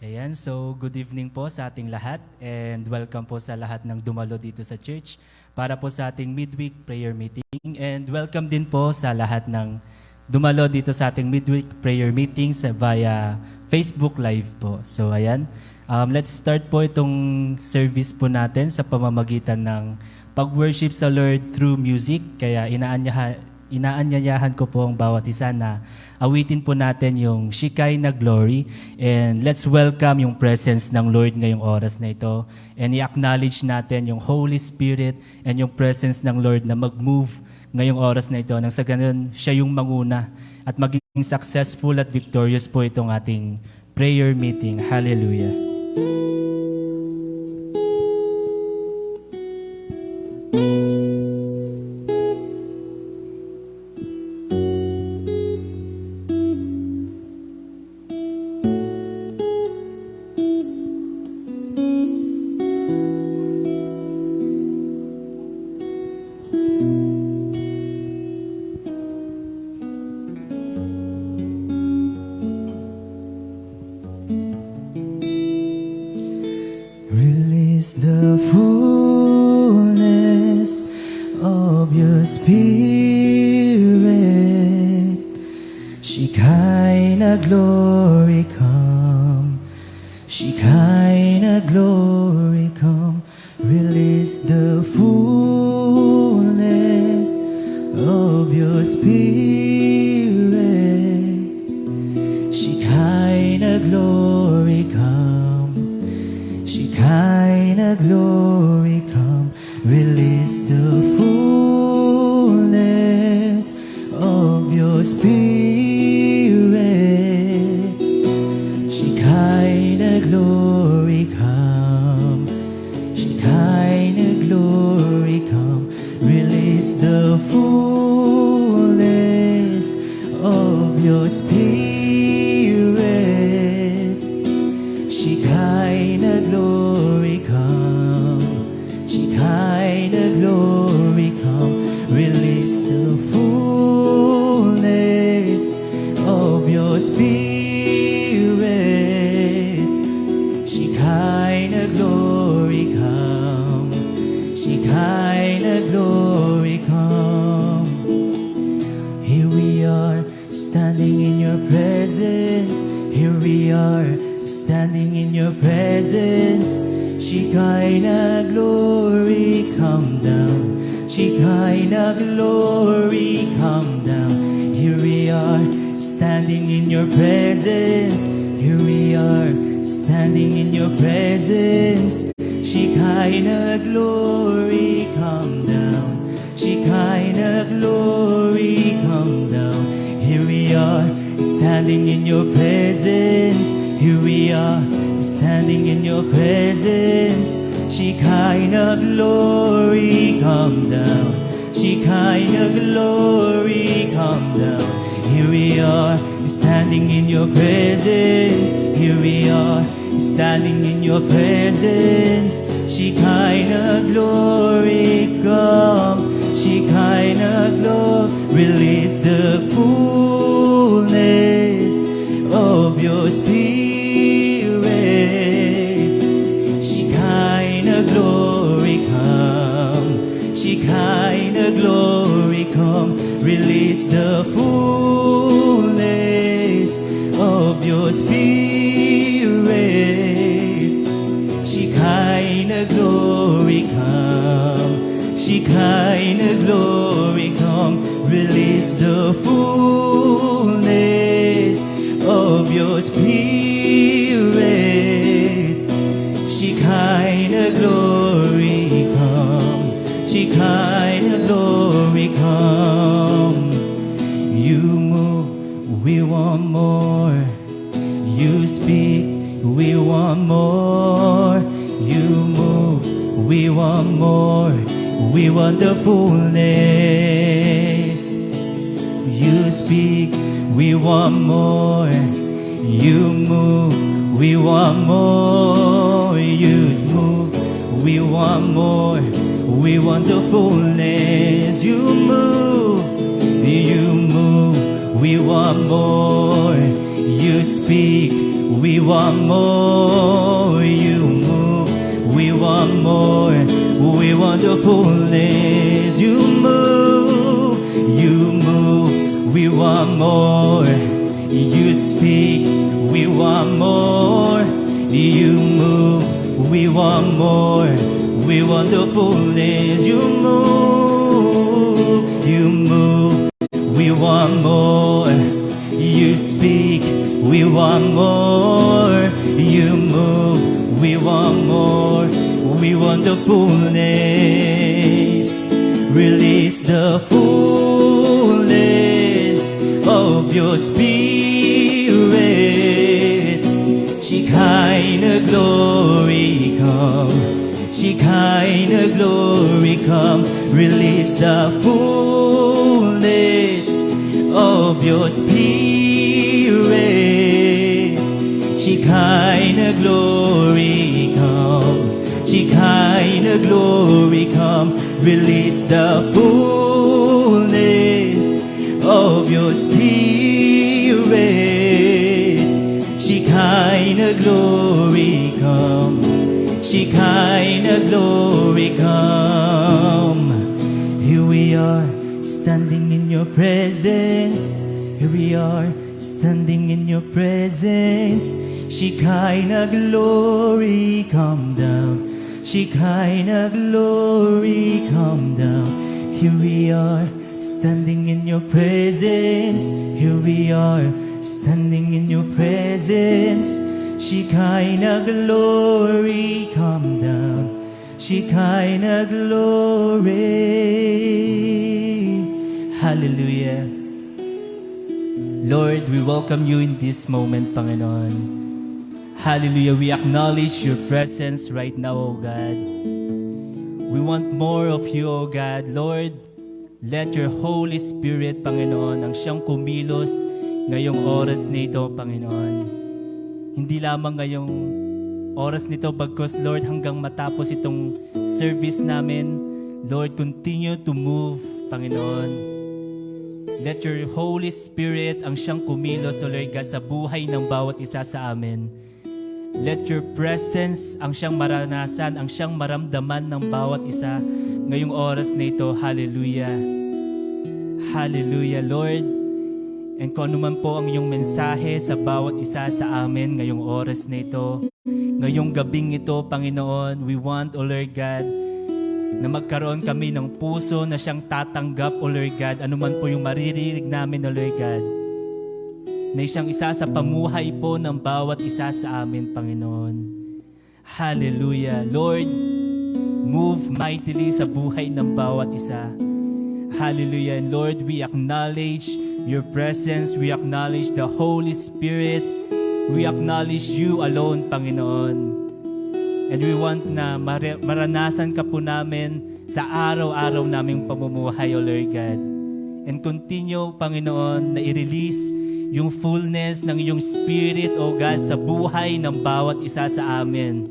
Ayan, so good evening po sa ating lahat and welcome po sa lahat ng dumalo dito sa church para po sa ating midweek prayer meeting, and welcome din po sa lahat ng dumalo dito sa ating midweek prayer meetings via Facebook Live po. So ayan, let's start po itong service po natin sa pamamagitan ng pag-worship sa Lord through music. Kaya inaanyayahan ko po ang bawat isa na awitin po natin yung Shekinah Glory, and let's welcome yung presence ng Lord ngayong oras na ito, and i-acknowledge natin yung Holy Spirit and yung presence ng Lord na mag-move ngayong oras na ito, nang sa ganun siya yung manguna at maging successful at victorious po itong ating prayer meeting. Hallelujah. Of your spirit, Shekinah glory come. Shekinah glory come. Release the fullness of your spirit. Shekinah glory come. Shekinah glory come. Release the fullness of your spirit. Shekinah glory come. Shekinah glory come. Release the fullness of your spirit. Shekinah glory come. Shekinah glory come. Here we are, standing in your presence. Here we are, standing in your presence. Shekinah glory come down. Shekinah glory come down. Here we are, standing in your presence. Here we are, standing in your presence. Shekinah glory come down. Shekinah glory come down. Here we are, standing in your presence. Here we are, standing in your presence. Shekinah glory come down. Shekinah glory come down. Here we are, standing in your presence. Here we are, standing in your presence. Shekinah glory come. Shekinah glory, release the fullness of your spirit. Shekinah glory come. Shekinah glory come. Release the fullness of your spirit. Shekinah glory come. Shekinah glory come. Release the fullness of your spirit. Shekinah glory come. Shekinah glory come. You move, we want more. You speak, we want more. You move, we want more. We want the fullness. You speak, we want more. You move, we want more. You move, we want more. We want the fullness. You move, we want more. You speak, we want more. You move, we want more. We want the fullness. You move, we want more. You speak, we want more. You move, we want more. We want the fullness. You move, we want more. You speak, we want more. You move, we want more. We want the fullness. Release the fullness of your spirit. Shekinah glory come. Shekinah glory come. Release the fullness of your spirit. Shekinah glory come. Shekinah glory come. Release the fullness of your spirit. Shekinah glory come. Shekinah glory come. Here we are, standing in your presence. Here we are, standing in your presence. Shekinah glory come down. Shekinah glory come down. Here we are, standing in your presence. Here we are, Standing in your presence, Shekinah glory, come down. Shekinah glory. Hallelujah. Lord, we welcome you in this moment, Panginoon. Hallelujah. We acknowledge your presence right now, O God. We want more of you, O God. Lord, let your Holy Spirit, Panginoon, ang siyang kumilos ngayong oras nito, Panginoon. Hindi lamang ngayong oras nito, bagkus, Lord, hanggang matapos itong service namin, Lord, continue to move, Panginoon. Let your Holy Spirit ang siyang kumilos, O Lord God, sa buhay ng bawat isa sa amin. Let your presence ang siyang maranasan, ang siyang maramdaman ng bawat isa ngayong oras na ito. Hallelujah. Hallelujah, Lord. And kung ano man po ang iyong mensahe sa bawat isa sa amin ngayong oras na ito, ngayong gabing ito, Panginoon, we want, O Lord God, na magkaroon kami ng puso na siyang tatanggap, O Lord God, anuman po yung maririnig namin, O Lord God, na siyang isa sa pamuhay po ng bawat isa sa amin, Panginoon. Hallelujah. Lord, move mightily sa buhay ng bawat isa. Hallelujah. And Lord, we acknowledge your presence. We acknowledge the Holy Spirit. We acknowledge you alone, Panginoon. And we want na maranasan ka po namin sa araw-araw naming pamumuhay, O Lord God. And continue, Panginoon, na i-release yung fullness ng iyong Spirit, O God, sa buhay ng bawat isa sa amin.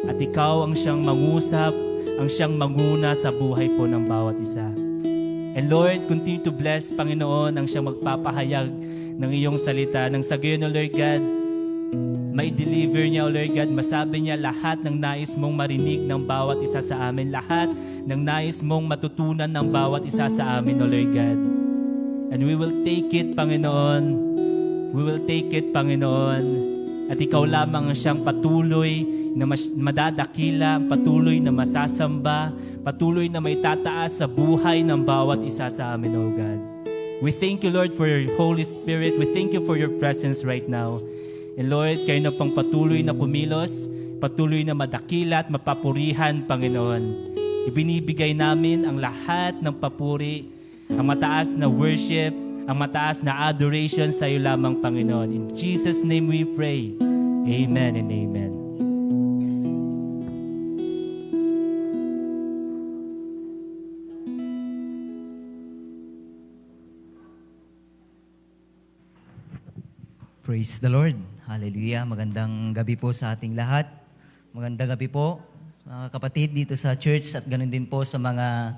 At ikaw ang siyang mangusap, ang siyang manguna sa buhay po ng bawat isa. And Lord, continue to bless, Panginoon, ang siyang magpapahayag ng iyong salita. Nang sa gayon, O Lord God, may deliver niya, O Lord God, masabi niya lahat ng nais mong marinig ng bawat isa sa amin, lahat ng nais mong matutunan ng bawat isa sa amin, O Lord God. And we will take it, Panginoon. We will take it, Panginoon. At ikaw lamang ang siyang patuloy na madadakila, patuloy na masasamba, patuloy na may tataas sa buhay ng bawat isa sa amin, O God. We thank you, Lord, for your Holy Spirit. We thank you for your presence right now. And Lord, kayo na pang patuloy na kumilos, patuloy na madakila at mapapurihan, Panginoon. Ibinibigay namin ang lahat ng papuri, ang mataas na worship, ang mataas na adoration sa iyo lamang, Panginoon. In Jesus' name we pray. Amen and amen. Praise the Lord. Hallelujah. Magandang gabi po sa ating lahat. Magandang gabi po mga kapatid dito sa church at ganoon din po sa mga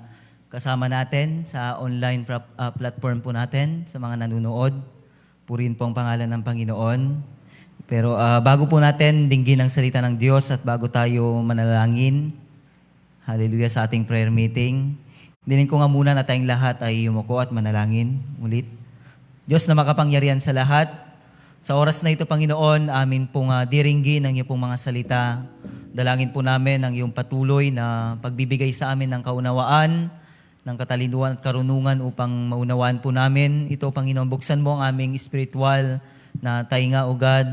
kasama natin sa online platform po natin, sa mga nanonood. Purihin po ang pangalan ng Panginoon. Pero bago po natin dinggin ang salita ng Diyos at bago tayo manalangin, hallelujah, sa ating prayer meeting, dinin ko nga muna na tayong lahat ay yumuko at manalangin ulit. Diyos na makapangyarihan sa lahat, sa oras na ito, Panginoon, amin pong diringgin ang iyong pong mga salita. Dalangin po namin ang iyong patuloy na pagbibigay sa amin ng kaunawaan, ng katalinuhan at karunungan upang maunawaan po namin. Ito, Panginoon, buksan mo ang aming spiritual na tainga, O God,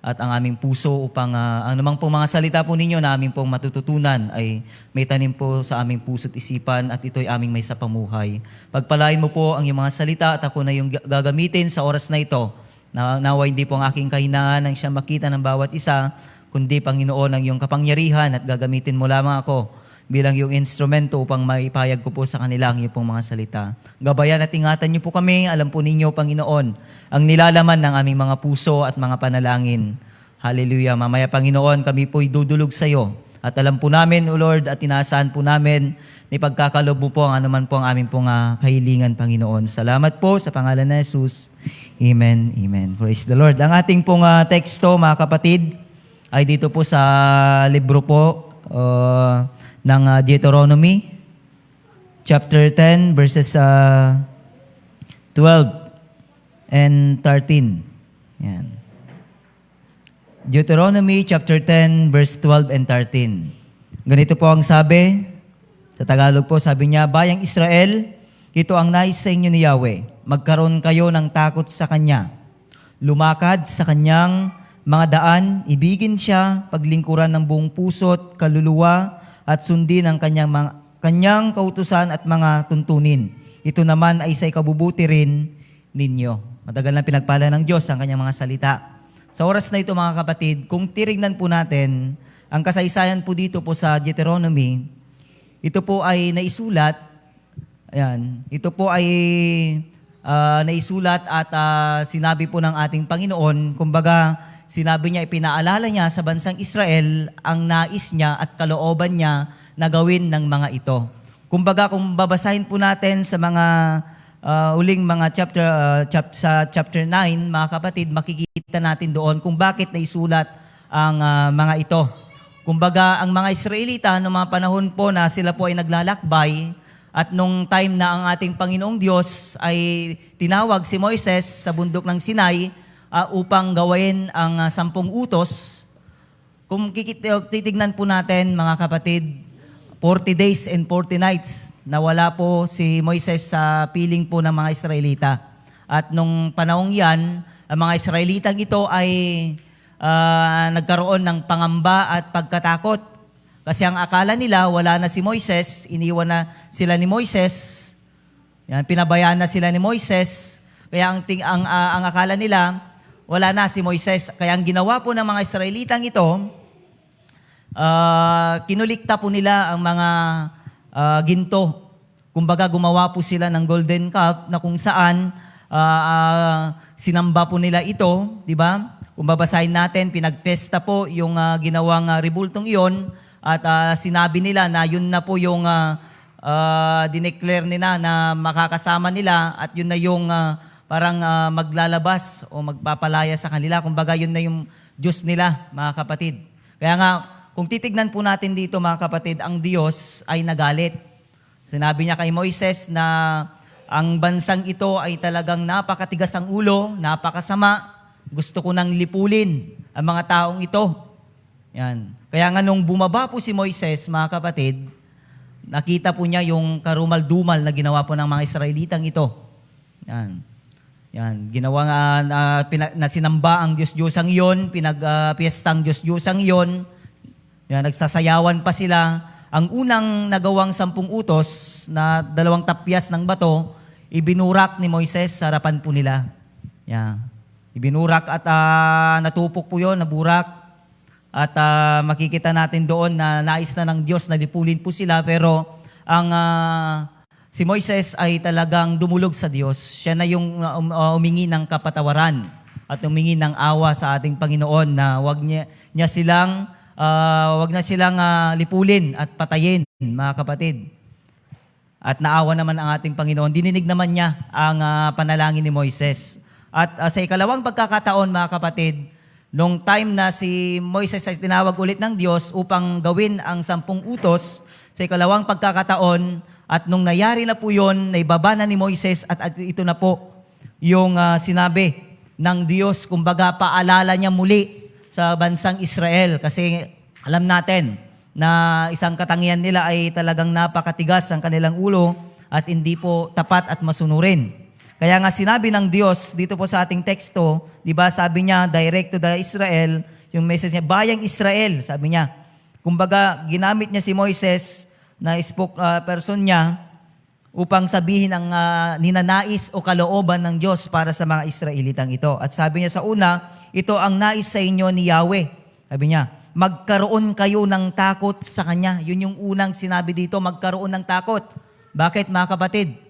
at ang aming puso upang ang namang pong mga salita po ninyo na aming pong matututunan ay may tanim po sa aming puso't isipan at ito'y aming may sapamuhay. Pagpalain mo po ang iyong mga salita at ako na yung gagamitin sa oras na ito. Nawa hindi po ang aking kahinaan ang siyang makita ng bawat isa, kundi, Panginoon, ang iyong kapangyarihan at gagamitin mo lamang ako bilang iyong instrumento upang maipahayag ko po sa kanila ang iyong pong mga salita. Gabayan at ingatan niyo po kami. Alam po ninyo, Panginoon, ang nilalaman ng aming mga puso at mga panalangin. Hallelujah. Mamaya, Panginoon, kami po'y dudulog sa iyo. At alam po namin, O Lord, at inaasahan po namin na ipagkakalob mo po ang anuman po ang aming pong kahilingan, Panginoon. Salamat po sa pangalan ni Jesus. Amen. Amen. Praise the Lord. Ang ating pong teksto, mga kapatid, ay dito po sa libro po ng Deuteronomy, chapter 10, verses 12 and 13. Yan. Deuteronomy chapter 10, verse 12 and 13. Ganito po ang sabi, sa Tagalog po, sabi niya, Bayang Israel, ito ang nais sa inyo ni Yahweh. magkaroon kayo ng takot sa Kanya. Lumakad sa Kanyang mga daan, ibigin siya, paglingkuran ng buong puso't kaluluwa, at sundin ang kanyang kautusan at mga tuntunin. Ito naman ay sa ikabubuti rin ninyo. Matagal na pinagpala ng Diyos ang kanyang mga salita. Sa oras na ito mga kapatid, kung tirignan po natin, ang kasaysayan po dito po sa Deuteronomy, ito po ay naisulat, ito po ay naisulat at sinabi po ng ating Panginoon, kumbaga sinabi niya, ipinaalala niya sa bansang Israel ang nais niya at kalooban niya na gawin ng mga ito. Kumbaga kung babasahin po natin sa mga uling mga sa chapter 9, mga kapatid, makikita natin doon kung bakit naisulat ang mga ito. Kumbaga ang mga Israelita noong mga panahon po na sila po ay naglalakbay, at nung time na ang ating Panginoong Diyos ay tinawag si Moises sa bundok ng Sinai upang gawin ang 10 utos, kung titignan po natin mga kapatid, 40 days and 40 nights na wala po si Moises sa piling po ng mga Israelita. At nung panahong yan, ang mga Israelitang ito ay nagkaroon ng pangamba at pagkatakot. Kasi ang akala nila, wala na si Moises, iniwan na sila ni Moises, pinabayaan na sila ni Moises, kaya ang akala nila, wala na si Moises. Kaya ang ginawa po ng mga Israelitang ito, kinulikta po nila ang mga ginto. Kumbaga gumawa po sila ng golden calf na kung saan sinamba po nila ito, di ba? Kung babasahin natin, pinagpesta po yung ginawang rebultong iyon, at sinabi nila na yun na po yung dineclare nila na makakasama nila, at yun na yung parang maglalabas o magpapalaya sa kanila. Kumbaga yun na yung Diyos nila, mga kapatid. Kaya nga, kung titignan po natin dito mga kapatid, ang Diyos ay nagalit. Sinabi niya kay Moises na ang bansang ito ay talagang napakatigas ang ulo, napakasama, gusto ko nang lipulin ang mga taong ito. Yan. Kaya nga nung bumaba po si Moises, mga kapatid, nakita po niya yung karumal-dumal na ginawa po ng mga Israelitang ito. Yan. Yan. Ginawa nga na sinamba ang Diyos-Diyosang iyon, pinagpiestang Diyos-Diyosang iyon. Yan, nagsasayawan pa sila. Ang unang nagawang 10 utos na 2 tapyas ng bato, ibinurak ni Moises sa harapan po nila. Yan. Ibinurak at natupok po yun, naburak. At makikita natin doon na nais na ng Diyos na lipulin po sila, pero ang si Moises ay talagang dumulog sa Diyos. Siya na yung humingi ng kapatawaran at humingi ng awa sa ating Panginoon na wag na silang lipulin at patayin, mga kapatid. At naawa naman ang ating Panginoon. Dininig naman niya ang panalangin ni Moises. At sa ikalawang pagkakataon, mga kapatid, nung time na si Moises ay tinawag ulit ng Diyos upang gawin ang 10 utos, sa ikalawang pagkakataon, at nung nangyari na po yun, naibaba na ni Moises at ito na po yung sinabi ng Diyos, kumbaga paalala niya muli sa bansang Israel. Kasi alam natin na isang katangian nila ay talagang napakatigas ang kanilang ulo at hindi po tapat at masunurin. Kaya nga sinabi ng Diyos dito po sa ating teksto, di ba sabi niya, direct to the Israel, yung message niya, bayang Israel, sabi niya. Kumbaga, ginamit niya si Moises na spokesperson niya upang sabihin ang ninanais o kalooban ng Diyos para sa mga Israelitang ito. At sabi niya sa una, ito ang nais sa inyo ni Yahweh. Sabi niya, magkaroon kayo ng takot sa Kanya. Yun yung unang sinabi dito, magkaroon ng takot. Bakit mga kapatid?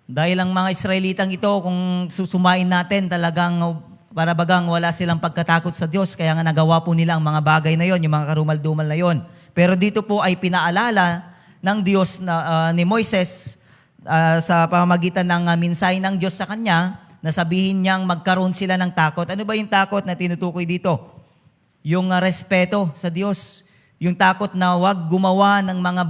Dahil ang mga Israelitang ito, kung susumain natin, talagang para bagang wala silang pagkatakot sa Diyos, kaya nga nagawa po nila ang mga bagay na yon, yung mga karumal-dumal na yon. Pero dito po ay pinaalala ng Diyos ni Moises sa pamamagitan ng mensahe ng Diyos sa kanya, na sabihin niyang magkaroon sila ng takot. Ano ba yung takot na tinutukoy dito? Yung respeto sa Diyos. Yung takot na wag gumawa ng mga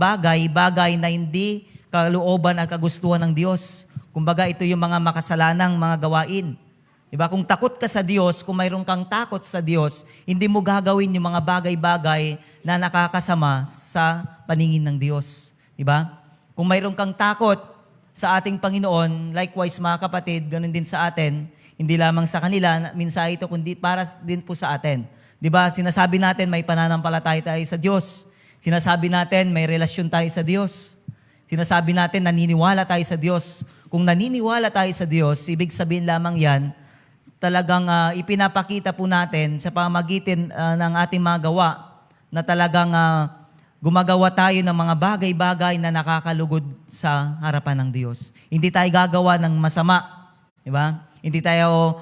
bagay na hindi kalooban at kagustuhan ng Diyos. Kumbaga, ito yung mga makasalanang mga gawain. Diba? Kung takot ka sa Diyos, kung mayroon kang takot sa Diyos, hindi mo gagawin yung mga bagay-bagay na nakakasama sa paningin ng Diyos. Diba? Kung mayroon kang takot sa ating Panginoon, likewise mga kapatid, ganun din sa atin, hindi lamang sa kanila, minsan ito, kundi para din po sa atin. Di ba, sinasabi natin may pananampalataya tayo sa Diyos. Sinasabi natin may relasyon tayo sa Diyos. Sinasabi natin naniniwala tayo sa Diyos. Kung naniniwala tayo sa Diyos, ibig sabihin lamang yan, talagang ipinapakita po natin sa pamagitan ng ating mga gawa na talagang gumagawa tayo ng mga bagay-bagay na nakakalugod sa harapan ng Diyos. Hindi tayo gagawa ng masama. Di ba? Hindi tayo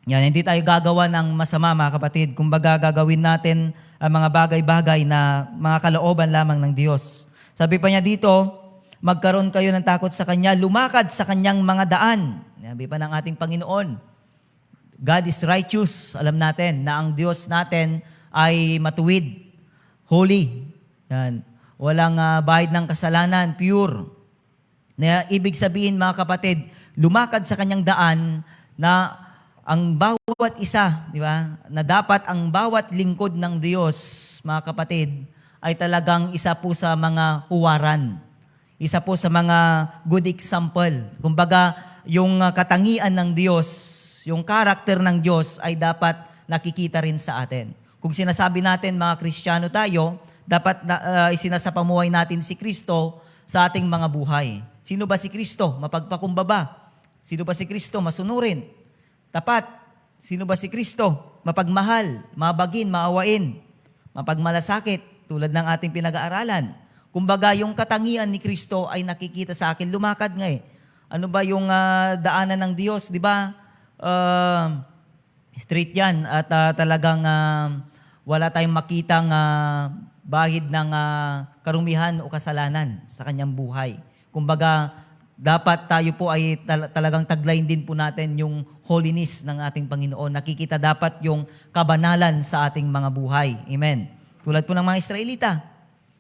hindi tayo gagawa ng masama, mga kapatid. Kumbaga, gagawin natin ang mga bagay-bagay na mga kalooban lamang ng Diyos. Sabi pa niya dito, magkaroon kayo ng takot sa Kanya, lumakad sa Kanyang mga daan. Sabi pa ng ating Panginoon, God is righteous. Alam natin na ang Diyos natin ay matuwid, holy. Yan. Walang bahid ng kasalanan, pure. Na ibig sabihin, mga kapatid, lumakad sa Kanyang daan na ang bawat isa, di ba, na dapat ang bawat lingkod ng Diyos, mga kapatid, ay talagang isa po sa mga huwaran. Isa po sa mga good example. Kumbaga, yung katangian ng Diyos, yung karakter ng Diyos ay dapat nakikita rin sa atin. Kung sinasabi natin mga Kristiyano tayo, dapat isinasapamuhay natin si Kristo sa ating mga buhay. Sino ba si Kristo? Mapagpakumbaba. Sino ba si Kristo? Masunurin. Tapat. Sino ba si Kristo? Mapagmahal, mabagin, maawain, mapagmalasakit, tulad ng ating pinag-aaralan. Kumbaga, yung katangian ni Kristo ay nakikita sa akin. Lumakad nga eh. Ano ba yung daanan ng Diyos? Di ba? Straight yan. At talagang wala tayong makitang bahid ng karumihan o kasalanan sa kanyang buhay. Kumbaga, dapat tayo po ay talagang taglayin din po natin yung holiness ng ating Panginoon. Nakikita dapat yung kabanalan sa ating mga buhay. Amen. Tulad po ng mga Israelita.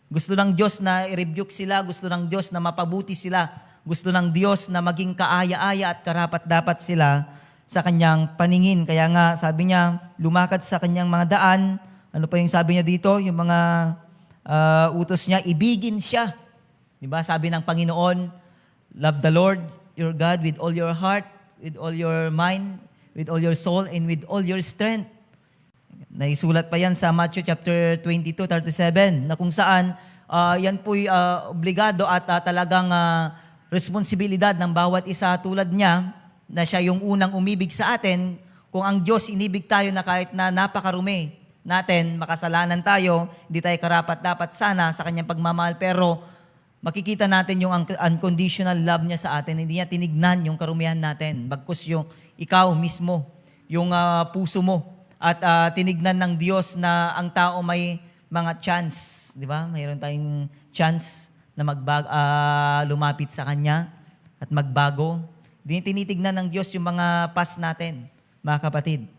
Gusto ng Diyos na i-rebuke sila. Gusto ng Diyos na mapabuti sila. Gusto ng Diyos na maging kaaya-aya at karapat-dapat sila sa kanyang paningin. Kaya nga, sabi niya, lumakad sa kanyang mga daan. Ano pa yung sabi niya dito? Yung mga utos niya, ibigin siya. Diba? Sabi ng Panginoon, love the Lord your God with all your heart, with all your mind, with all your soul, and with all your strength. Naisulat pa yan sa Matthew chapter 22:37 na kung saan yan po'y obligado at talagang responsibilidad ng bawat isa tulad niya na siya yung unang umibig sa atin. Kung ang Diyos inibig tayo na kahit na napakarumi natin, makasalanan tayo, hindi tayo karapat-dapat sana sa kanyang pagmamahal, pero makikita natin yung unconditional love niya sa atin. Hindi niya tinignan yung karumihan natin. Bagkus yung ikaw mismo, yung puso mo. At tinignan ng Diyos na ang tao may mga chance. Di ba? Mayroon tayong chance na lumapit sa Kanya at magbago. Tinitignan ng Diyos yung mga past natin, mga kapatid.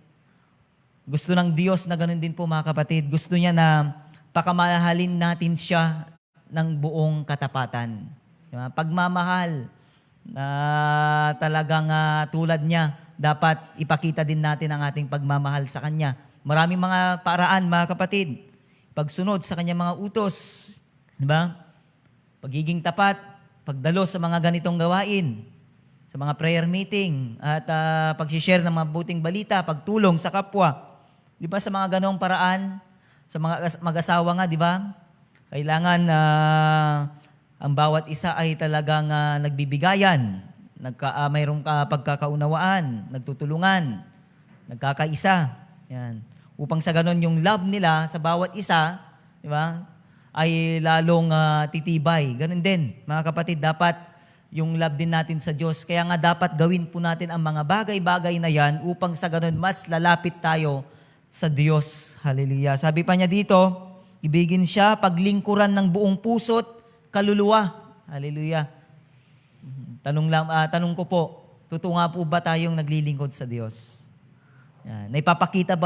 Gusto ng Diyos na ganun din po, mga kapatid. Gusto niya na pakamahalin natin siya ng buong katapatan. Diba? Pagmamahal na talagang tulad niya, dapat ipakita din natin ang ating pagmamahal sa Kanya. Maraming mga paraan, mga kapatid. Pagsunod sa Kanyang mga utos. Diba? Pagiging tapat, pagdalo sa mga ganitong gawain, sa mga prayer meeting, at pag-share ng mga buting balita, pagtulong sa kapwa. Diba? Sa mga ganong paraan, sa mga mag-asawa nga, diba? Kailangan ang bawat isa ay talagang nagbibigayan, mayroong pagkakaunawaan, nagtutulungan, nagkakaisa. Yan. Upang sa ganon yung love nila sa bawat isa, di ba, ay lalong titibay. Ganon din, mga kapatid, dapat yung love din natin sa Diyos. Kaya nga dapat gawin po natin ang mga bagay-bagay na yan upang sa ganon mas lalapit tayo sa Diyos. Hallelujah. Sabi pa niya dito, ibigin siya, paglingkuran ng buong puso't kaluluwa. Hallelujah. Tanong ko po, totoo nga po ba tayong naglilingkod sa Diyos? Yan. Naipapakita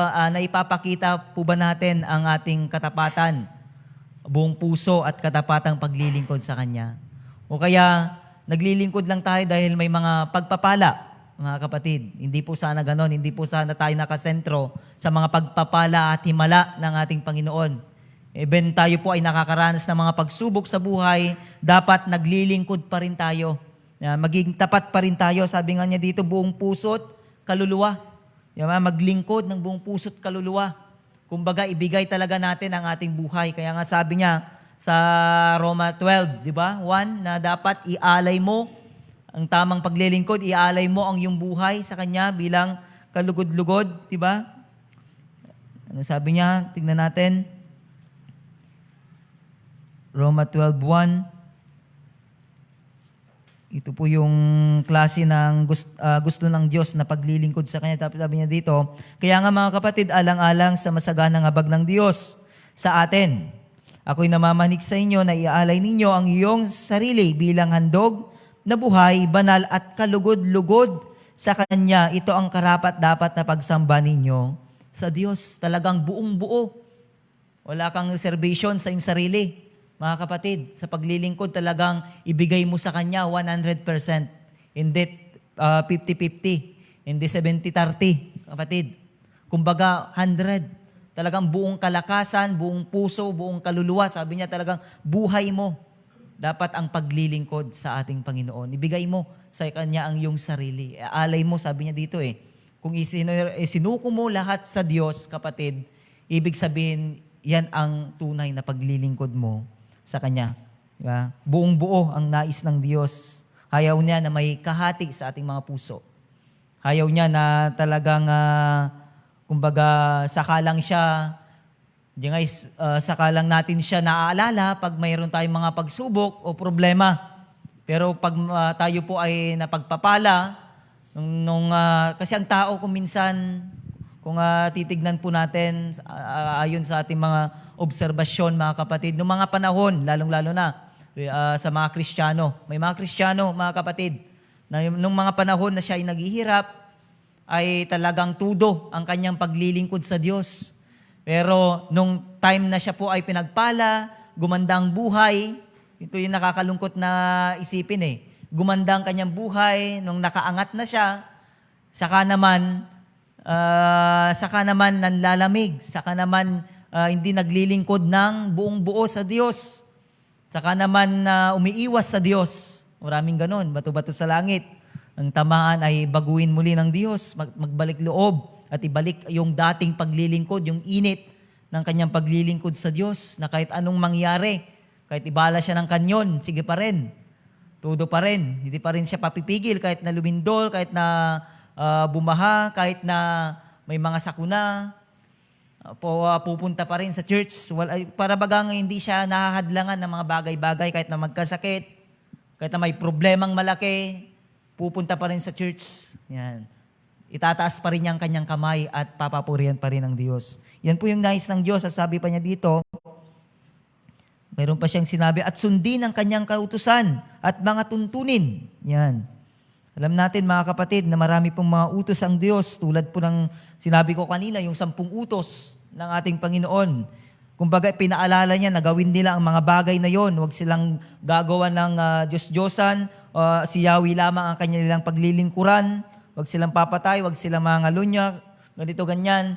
po ba natin ang ating katapatan, buong puso at katapatang paglilingkod sa Kanya? O kaya naglilingkod lang tayo dahil may mga pagpapala, mga kapatid? Hindi po sana ganon, hindi po sana tayo nakasentro sa mga pagpapala at himala ng ating Panginoon. Even tayo po ay nakakaranas ng mga pagsubok sa buhay, dapat naglilingkod pa rin tayo. Maging tapat pa rin tayo. Sabi nga niya dito, buong puso't kaluluwa. Maglingkod ng buong puso't kaluluwa. Kumbaga, ibigay talaga natin ang ating buhay. Kaya nga sabi niya sa Roma 12, di ba? 1, na dapat ialay mo ang tamang paglilingkod, ialay mo ang iyong buhay sa Kanya bilang kalugod-lugod, di ba? Ano sabi niya? Tingnan natin. Roma 12:1. Ito po yung klase ng gusto ng Diyos na paglilingkod sa Kanya. Tapos sabi niya dito, kaya nga mga kapatid, alang-alang sa masaganang habag ng Diyos sa atin. Ako'y namamanik sa inyo na iaalay ninyo ang iyong sarili bilang handog na buhay, banal at kalugod-lugod sa Kanya. Ito ang karapat-dapat na pagsamba ninyo sa Diyos. Talagang buong buo. Wala kang reservation sa iyong sarili. Mga kapatid, sa paglilingkod talagang ibigay mo sa Kanya 100%. Hindi 50-50. Hindi 70-30, kapatid. Kumbaga, 100. Talagang buong kalakasan, buong puso, buong kaluluwa. Sabi niya talagang buhay mo. Dapat ang paglilingkod sa ating Panginoon. Ibigay mo sa Kanya ang iyong sarili. Alay mo, sabi niya dito Kung isinuko mo lahat sa Diyos, kapatid, ibig sabihin, yan ang tunay na paglilingkod mo sa Kanya. Diba? Buong buo ang nais ng Diyos. Ayaw niya na may kahati sa ating mga puso. Ayaw niya na talagang, kumbaga, sakalang siya, sakalang natin siya naaalala pag mayroon tayong mga pagsubok o problema. Pero pag tayo po ay napagpapala, kasi ang tao kung minsan, kung titignan po natin ayon sa ating mga obserbasyon, mga kapatid, noong mga panahon, lalong-lalo na sa mga Kristiyano. May mga Kristiyano, mga kapatid, na noong mga panahon na siya ay naghihirap, ay talagang tudo ang kanyang paglilingkod sa Diyos. Pero nung time na siya po ay pinagpala, gumanda ang buhay, ito yung nakakalungkot na isipin Gumanda ang kanyang buhay, nung nakaangat na siya, saka naman nanlalamig, saka naman hindi naglilingkod ng buong buo sa Diyos, saka naman umiiwas sa Diyos. Maraming ganon, bato-bato sa langit. Ang tamaan ay baguhin muli ng Diyos, magbalik loob at ibalik yung dating paglilingkod, yung init ng kanyang paglilingkod sa Diyos, na kahit anong mangyari, kahit ibala siya ng kanyon, sige pa rin, tudo pa rin, hindi pa rin siya papipigil, kahit na lumindol, kahit na bumaha, kahit na may mga sakuna, pupunta pa rin sa church. Para bagang hindi siya nahahadlangan ng mga bagay-bagay, kahit na magkasakit, kahit na may problemang malaki, pupunta pa rin sa church. Yan. Itataas pa rin niya ang kanyang kamay at papapurihan pa rin ng Diyos. Yan po yung nais ng Diyos. Sabi pa niya dito, mayroon pa siyang sinabi, at sundin ang kanyang kautusan at mga tuntunin. Yan. Alam natin, mga kapatid, na marami pong mga utos ang Diyos. Tulad po ng sinabi ko kanina, yung 10 utos ng ating Panginoon. Kumbaga, pinaalala niya na gawin nila ang mga bagay na yon. Huwag silang gagawa ng Diyos-Diyosan. Si Yahweh lamang ang kanilang paglilingkuran. Huwag silang papatay, huwag silang mga ngalunya, ganito, ganyan.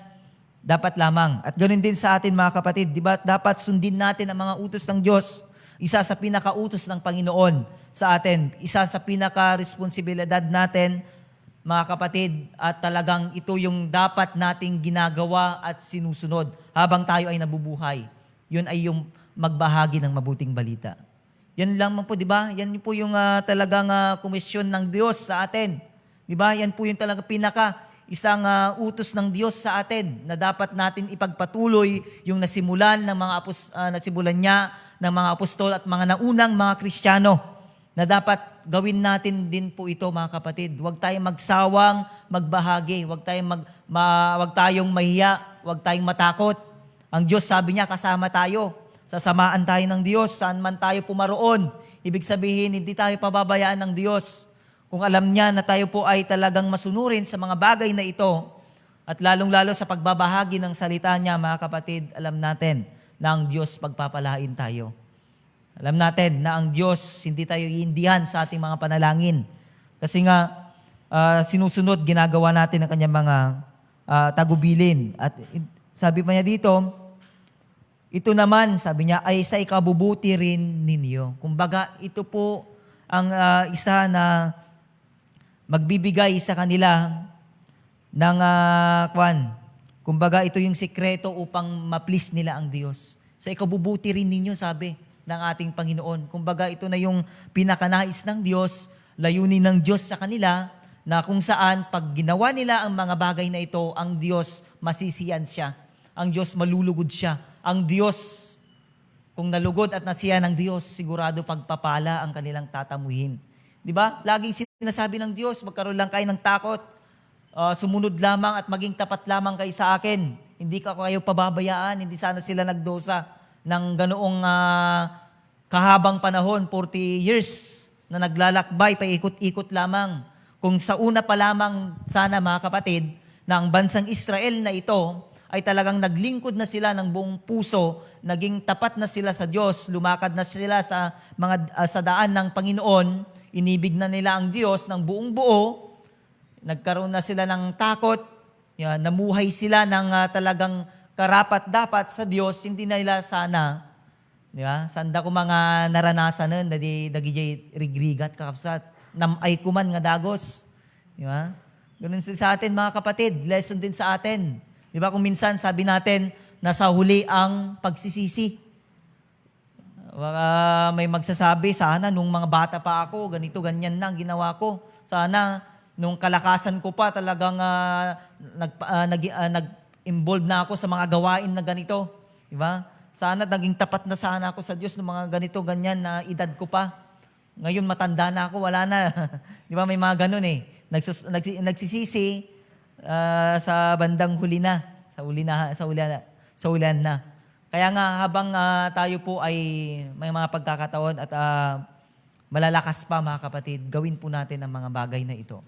Dapat lamang. At ganoon din sa atin, mga kapatid. Diba? Dapat sundin natin ang mga utos ng Diyos. Isa sa pinaka-utos ng Panginoon sa atin. Isa sa pinaka-responsibilidad natin, mga kapatid. At talagang ito yung dapat nating ginagawa at sinusunod habang tayo ay nabubuhay. Yun ay yung magbahagi ng mabuting balita. Yan lang po, di ba? Yan po yung talagang komisyon ng Diyos sa atin. Di ba? Yan po yung talagang isang utos ng Diyos sa atin na dapat natin ipagpatuloy yung nasimulan niya ng mga apostol at mga naunang mga Kristiyano, na dapat gawin natin din po ito, mga kapatid. Huwag tayong magsawang magbahagi, huwag tayong mahiya, huwag tayong matakot. Ang Diyos, sabi niya, kasama tayo. Sasamaan tayo ng Diyos saan man tayo pumaroon. Ibig sabihin, hindi tayo pababayaan ng Diyos. Kung alam niya na tayo po ay talagang masunurin sa mga bagay na ito, at lalong-lalo sa pagbabahagi ng salita niya, mga kapatid, alam natin na ang Diyos pagpapalain tayo. Alam natin na ang Diyos, hindi tayo iindihan sa ating mga panalangin. Kasi nga, sinusunod, ginagawa natin ang kanyang mga tagubilin. At sabi pa niya dito, ito naman, sabi niya, ay sa ikabubuti rin ninyo. Kumbaga, ito po ang isa na magbibigay sa kanila ng kumbaga, ito yung sikreto upang ma-please nila ang Diyos. Sa ikabubuti rin ninyo, sabi ng ating Panginoon. Kumbaga, ito na yung pinakanais ng Diyos, layunin ng Diyos sa kanila, na kung saan, pag ginawa nila ang mga bagay na ito, ang Diyos masisiyan siya. Ang Diyos malulugod siya. Ang Diyos, kung nalugod at nasiya ng Diyos, sigurado pagpapala ang kanilang tatamuhin. Di ba? Laging sinasabi ng Diyos, magkaroon lang kayo ng takot. Sumunod lamang at maging tapat lamang kayo sa akin. Hindi ka kayo pababayaan, hindi sana sila nagdosa ng ganoong kahabang panahon, 40 years, na naglalakbay, paikot-ikot lamang. Kung sa una pa lamang sana mga kapatid, na ang bansang Israel na ito ay talagang naglingkod na sila ng buong puso, naging tapat na sila sa Diyos, lumakad na sila sa daan ng Panginoon, inibig na nila ang Diyos ng buong buo, nagkaroon na sila ng takot, namuhay sila ng talagang karapat-dapat sa Diyos, hindi na nila sana, di ba? Sanda ko mga naranasan nun, dagijay rigrigat kakapsat, namay kuman nga dagos. Di ba? Ganun sa atin mga kapatid, lesson din sa atin. Di ba kung minsan sabi natin, nasa huli ang pagsisisi. May magsasabi, sana nung mga bata pa ako, ganito, ganyan na ang ginawa ko. Sana nung kalakasan ko pa talagang nag-involve na ako sa mga gawain na ganito. Diba? Sana naging tapat na sana ako sa Diyos ng mga ganito, ganyan na edad ko pa. Ngayon matanda na ako, wala na. Diba may mga ganun eh. Nagsisisi sa bandang huli na. Sa ulan na. Kaya nga habang tayo po ay may mga pagkakataon at malalakas pa mga kapatid, gawin po natin ang mga bagay na ito.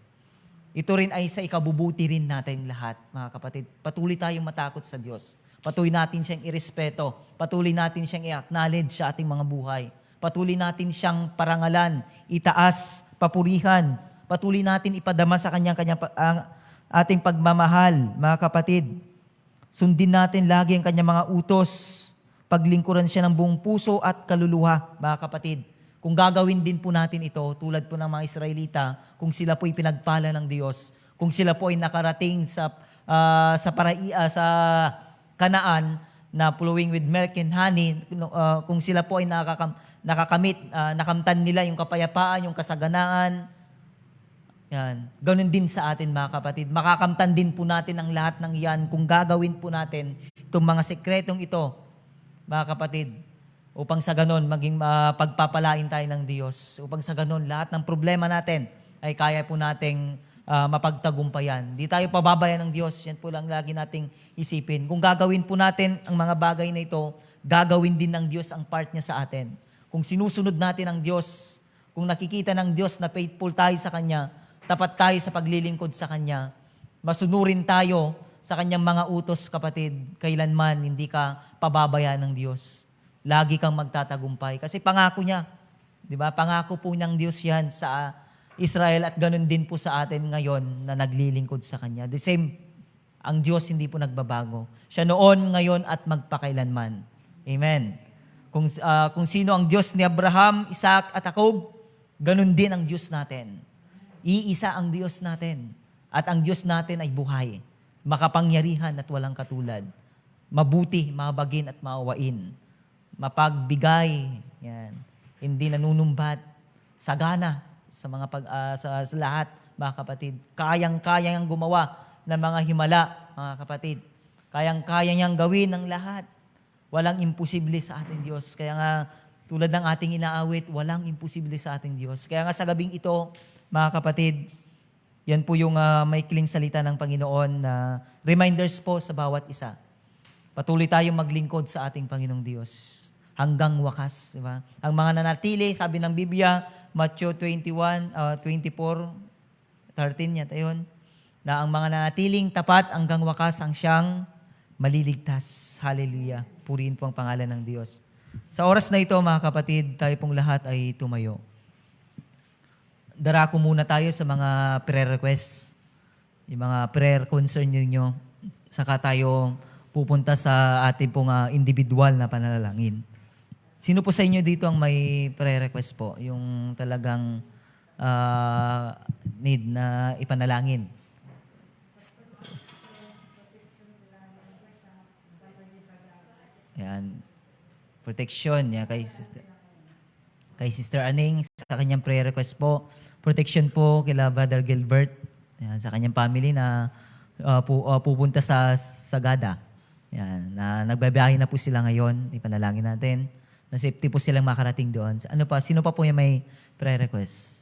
Ito rin ay sa ikabubuti rin natin lahat, mga kapatid. Patuloy tayong matakot sa Diyos. Patuloy natin siyang irespeto. Patuloy natin siyang i-acknowledge sa ating mga buhay. Patuloy natin siyang parangalan, itaas, papurihan. Patuloy natin ipadama sa kanyang ating pagmamahal, mga kapatid. Sundin natin lagi ang kanyang mga utos. Paglingkuran siya ng buong puso at kaluluha, mga kapatid. Kung gagawin din po natin ito, tulad po ng mga Israelita, kung sila po ay pinagpala ng Diyos, kung sila po ay nakarating sa Kanaan na flowing with milk and honey, kung sila po ay nakamtan nila yung kapayapaan, yung kasaganaan, yan. Ganun din sa atin mga kapatid. Makakamtan din po natin ang lahat ng yan kung gagawin po natin itong mga sekretong ito, mga kapatid. Upang sa ganon, maging pagpapalain tayo ng Diyos. Upang sa ganon, lahat ng problema natin ay kaya po nating mapagtagumpayan. Di tayo pababayan ng Diyos. Yan po lang lagi nating isipin. Kung gagawin po natin ang mga bagay na ito, gagawin din ng Diyos ang part niya sa atin. Kung sinusunod natin ang Diyos, kung nakikita ng Diyos na faithful tayo sa Kanya, tapat tayo sa paglilingkod sa Kanya, masunurin tayo sa Kanyang mga utos, kapatid, kailanman hindi ka pababayaan ng Diyos. Lagi kang magtatagumpay. Kasi pangako niya, di ba? Pangako po ng Diyos yan sa Israel at ganun din po sa atin ngayon na naglilingkod sa Kanya. The same, ang Diyos hindi po nagbabago. Siya noon, ngayon at magpakailanman. Amen. Kung sino ang Diyos ni Abraham, Isaac at Jacob, ganun din ang Diyos natin. Iisa ang Diyos natin. At ang Diyos natin ay buhay, makapangyarihan at walang katulad. Mabuti, mabagin at maawain. Mapagbigay, yan. Hindi nanunumbat, sagana sa mga sa lahat, mga kapatid. Kayang-kaya niyang gumawa ng mga himala, mga kapatid. Kayang-kaya niyang gawin ang lahat. Walang imposible sa ating Diyos. Kaya nga, tulad ng ating inaawit, walang imposible sa ating Diyos. Kaya nga sa gabing ito, mga kapatid, yan po yung maikling salita ng Panginoon na reminders po sa bawat isa. Patuloy tayong maglingkod sa ating Panginoong Diyos hanggang wakas. Diba? Ang mga nanatili, sabi ng Biblia, Matthew 24, 13 yata yun, na ang mga nanatiling tapat hanggang wakas ang siyang maliligtas. Hallelujah. Purihin po ang pangalan ng Diyos. Sa oras na ito, mga kapatid, tayo pong lahat ay tumayo. Darako muna tayo sa mga prayer requests, yung mga prayer concern ninyo. Saka tayo pupunta sa ating pong individual na panalangin. Sino po sa inyo dito ang may prayer request po? Yung talagang need na ipanalangin? Yan. Protection. Yan, kay Sister Aning, sa kanyang prayer request po. Protection po kila Brother Gilbert. Yan, sa kanyang family na pupunta sa Sagada. Yan, na nagbabiyahe na po sila ngayon. Ipanalangin natin. Na safety po silang makarating doon. Ano pa? Sino pa po yung may prayer request?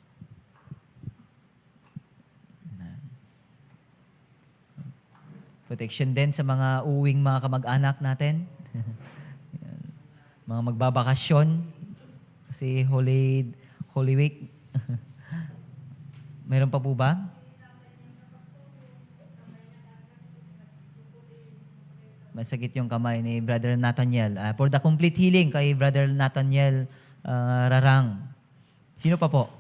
Protection din sa mga uwing mga kamag-anak natin. Yan. Mga magbabakasyon. Kasi Holy Week. Meron pa po ba? Masakit yung kamay ni Brother Nathaniel. For the complete healing kay Brother Nathaniel Rarang. Sino pa po?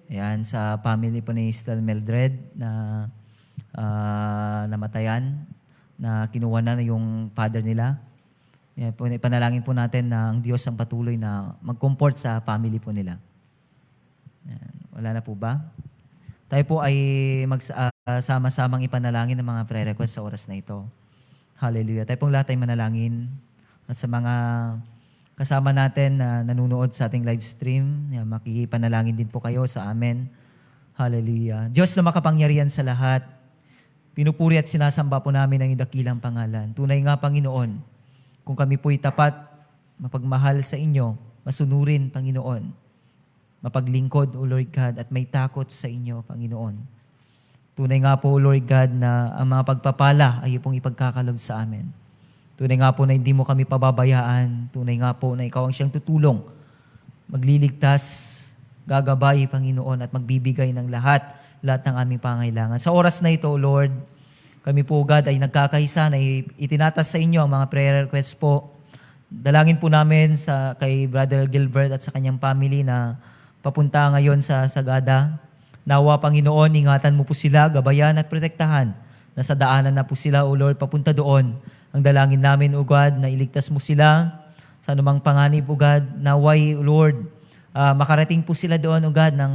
Yan, sa family po ni Sister Mildred na namatayan, na kinuha na yung father nila. Yan, panalangin po natin na ang Diyos ang patuloy na mag-comfort sa family po nila. Yan, wala na po ba? Tayo po ay magsama-samang ipanalangin ng mga prayer requests sa oras na ito. Hallelujah. Tayo pong lahat ay manalangin. At sa mga kasama natin na nanunood sa ating live stream, makikipanalangin din po kayo sa amin. Hallelujah. Diyos na makapangyarihan sa lahat, pinupuri at sinasamba po namin ang dakilang pangalan. Tunay nga, Panginoon, kung kami po'y tapat, mapagmahal sa inyo, masunurin, Panginoon, mapaglingkod, O Lord God, at may takot sa inyo, Panginoon. Tunay nga po, O Lord God, na ang mga pagpapala ay pong ipagkakalob sa amin. Tunay nga po na hindi mo kami pababayaan. Tunay nga po na ikaw ang siyang tutulong, magliligtas, gagabay, Panginoon, at magbibigay ng lahat ng aming pangailangan. Sa oras na ito, Lord, kami po, God, ay nagkakaisa na itinatas sa inyo ang mga prayer requests po. Dalangin po namin kay Brother Gilbert at sa kanyang family na papunta ngayon sa Sagada. Nawa, Panginoon, ingatan mo po sila, gabayan at protektahan. Nasa daanan na po sila, O Lord, papunta doon. Ang dalangin namin, O God, na iligtas mo sila sa anumang panganib, O God. Naway, O Lord, makarating po sila doon, O God, ng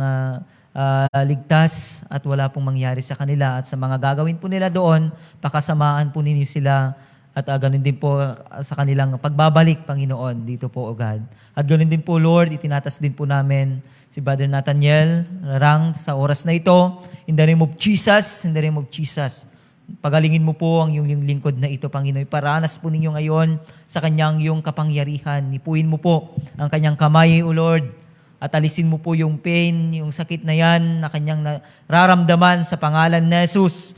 ligtas at wala pong mangyari sa kanila. At sa mga gagawin po nila doon, pakasamaan po ninyo sila. At ganun din po sa kanilang pagbabalik, Panginoon, dito po, O God. At ganun din po, Lord, itinatas din po namin si Brother Nathaniel Rang sa oras na ito. In the name of Jesus, in the name of Jesus. Pagalingin mo po ang iyong lingkod na ito, Panginoon. Iparanas po ninyo ngayon sa kanyang iyong kapangyarihan. Nipuin mo po ang kanyang kamay, O Lord. At alisin mo po yung pain, yung sakit na yan na kanyang nararamdaman sa pangalan ni Jesus.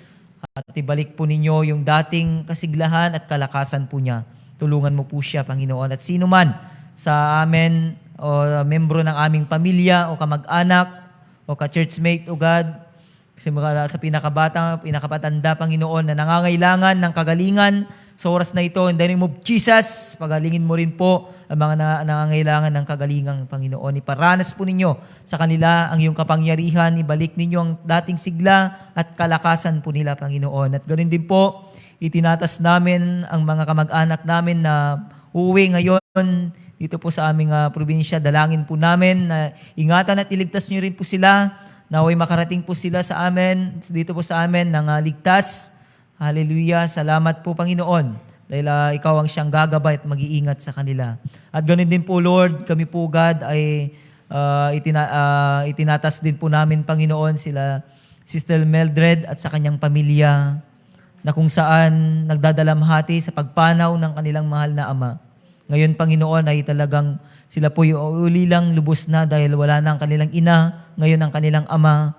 At ibalik po ninyo yung dating kasiglahan at kalakasan po niya. Tulungan mo po siya, Panginoon. At sino man sa amin o membro ng aming pamilya o kamag-anak o ka-churchmate, O God, sa pinakapatanda, Panginoon, na nangangailangan ng kagalingan sa oras na ito, in the name of Jesus, pagalingin mo rin po ang mga nangangailangan ng kagalingan, Panginoon. Iparanas po ninyo sa kanila ang iyong kapangyarihan, ibalik ninyo ang dating sigla at kalakasan po nila, Panginoon. At ganoon din po, itinatas namin ang mga kamag-anak namin na uuwi ngayon dito po sa aming probinsya. Dalangin po namin na ingatan at iligtas niyo rin po sila. Naway makarating po sila sa amin, dito po sa amin, ng ligtas. Hallelujah. Salamat po, Panginoon. Dahil ikaw ang siyang gagabay at mag-iingat sa kanila. At ganoon din po, Lord, kami po, God, ay itinatas din po namin, Panginoon, sila Sister Mildred at sa kanyang pamilya na kung saan nagdadalamhati sa pagpanaw ng kanilang mahal na ama. Ngayon, Panginoon, ay talagang sila po yung ulilang lubos na dahil wala na ang kanilang ina, ngayon ang kanilang ama.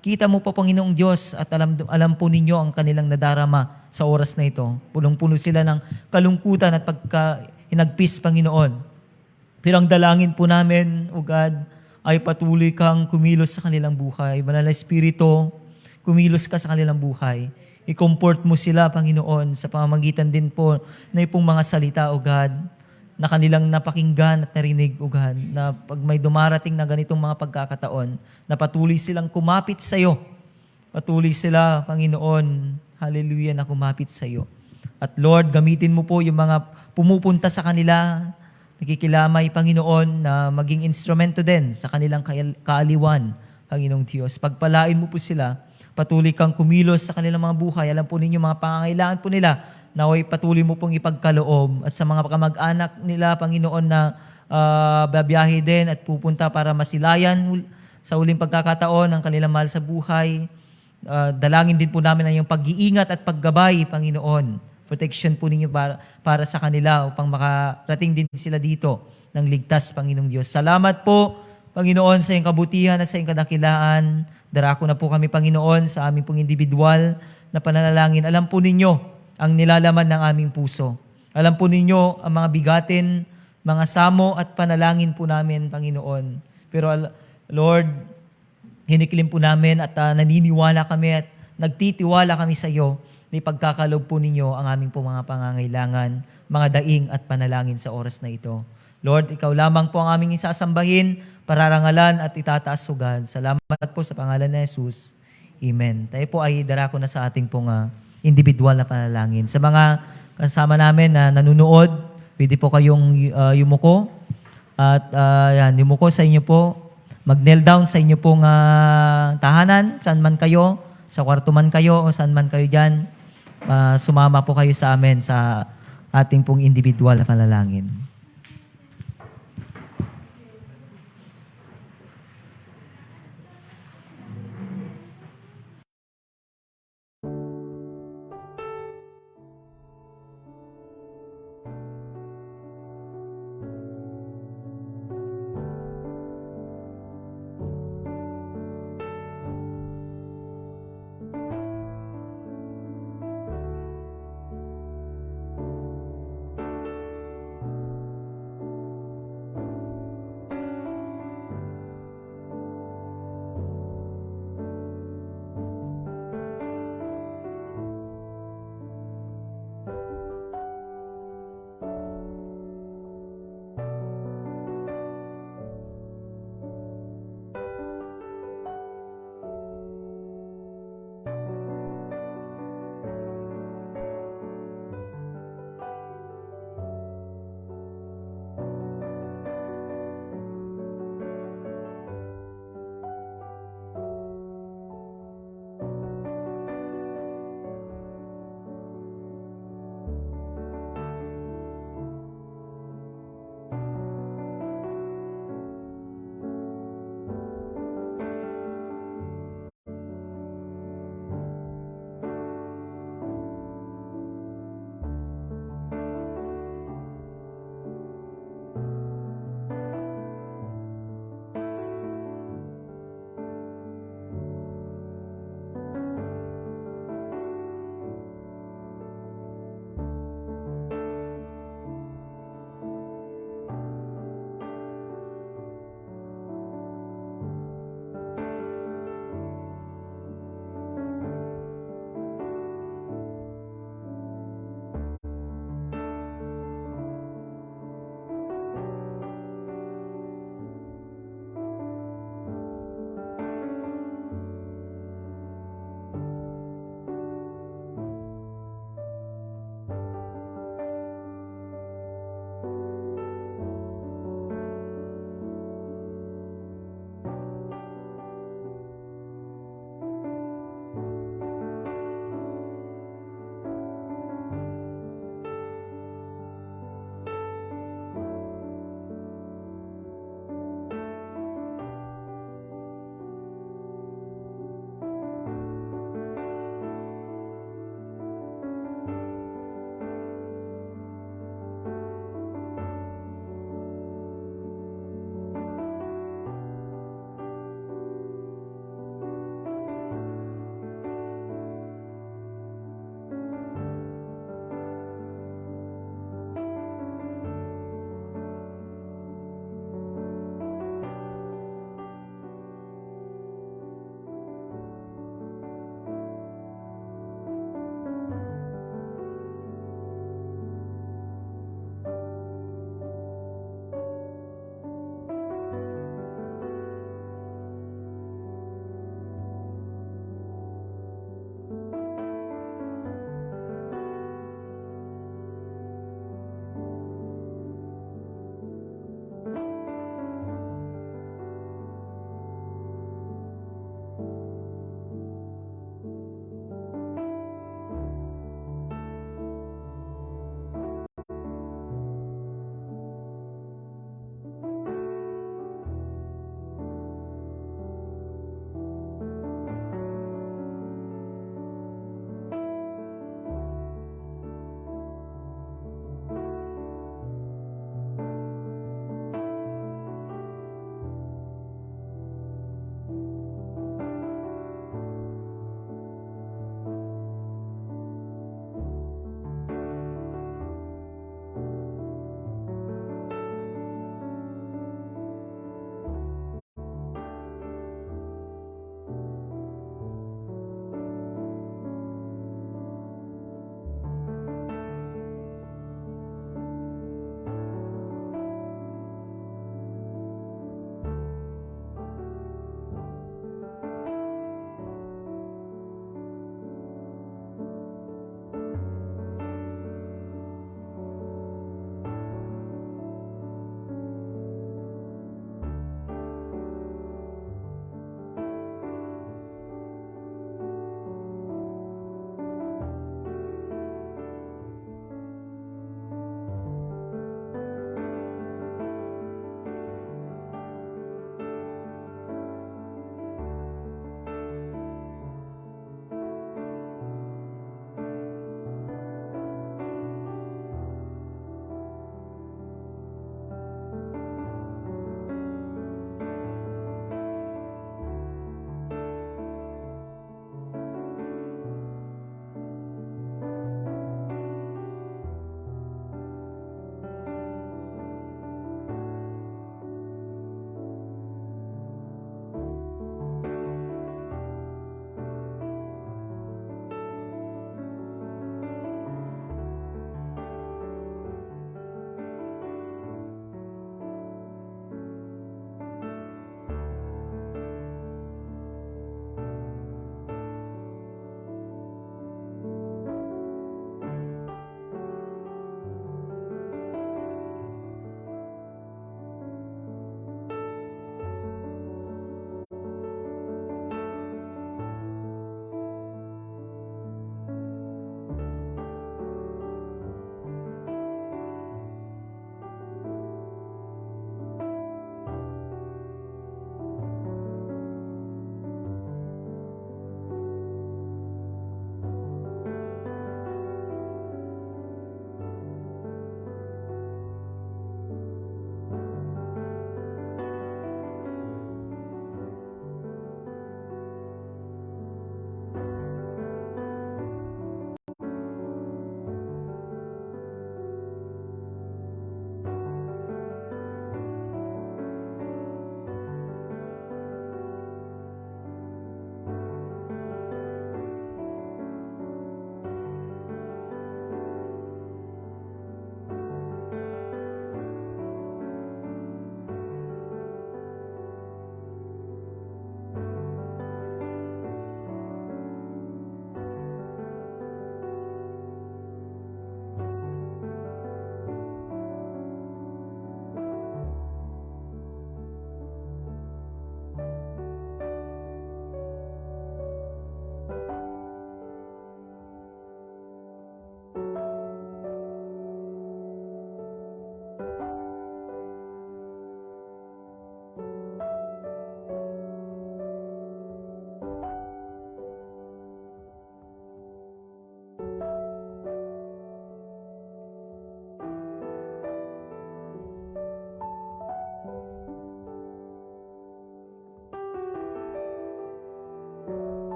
Kita mo po, Panginoong Diyos, at alam po ninyo ang kanilang nadarama sa oras na ito. Punong-puno sila ng kalungkutan at pagkahinagpis, Panginoon. Pero ang dalangin po namin, O God, ay patuloy kang kumilos sa kanilang buhay. Banal na Espiritu, kumilos ka sa kanilang buhay. I-comfort mo sila, Panginoon, sa pamamagitan din po na ipong mga salita, O God. na kanilang napakinggan at narinig, O God, na pag may dumarating na ganitong mga pagkakataon, na patuloy silang kumapit sa iyo. Patuloy sila, Panginoon, hallelujah, na kumapit sa iyo. At Lord, gamitin mo po yung mga pumupunta sa kanila, nakikilamay, Panginoon, na maging instrumento din sa kanilang kaaliwan, Panginoong Diyos. Pagpalain mo po sila, patuloy kang kumilos sa kanilang mga buhay. Alam po ninyo mga pangangailangan po nila, naway patuloy mo pong ipagkaloob. At sa mga kamag-anak nila, Panginoon, na babiyahe din at pupunta para masilayan sa uling pagkakataon ng kanilang mahal sa buhay, dalangin din po namin ang iyong pag-iingat at paggabay, Panginoon. Protection po ninyo para sa kanila upang makarating din sila dito ng ligtas, Panginoong Diyos. Salamat po, Panginoon, sa iyong kabutihan at sa iyong kadakilaan. Darako na po kami, Panginoon, sa aming pong individual na pananalangin. Alam po ninyo ang nilalaman ng aming puso. Alam po ninyo ang mga bigatin, mga samo at panalangin po namin, Panginoon. Pero Lord, hiniklim po namin at naniniwala kami at nagtitiwala kami sa iyo na ipagkakaloob po ninyo ang aming po mga pangangailangan, mga daing at panalangin sa oras na ito. Lord, ikaw lamang po ang aming isasambahin, pararangalan at itataas sugad. Salamat po sa pangalan ni Jesus. Amen. Tayo po ay darako na sa ating pong individual na panalangin. Sa mga kasama namin na nanunood, pwede po kayong yumuko at yumuko sa inyo po. Mag-kneel down sa inyo pong tahanan, saan man kayo, sa kwarto man kayo o saan man kayo dyan. Sumama po kayo sa amin sa ating pong individual na panalangin.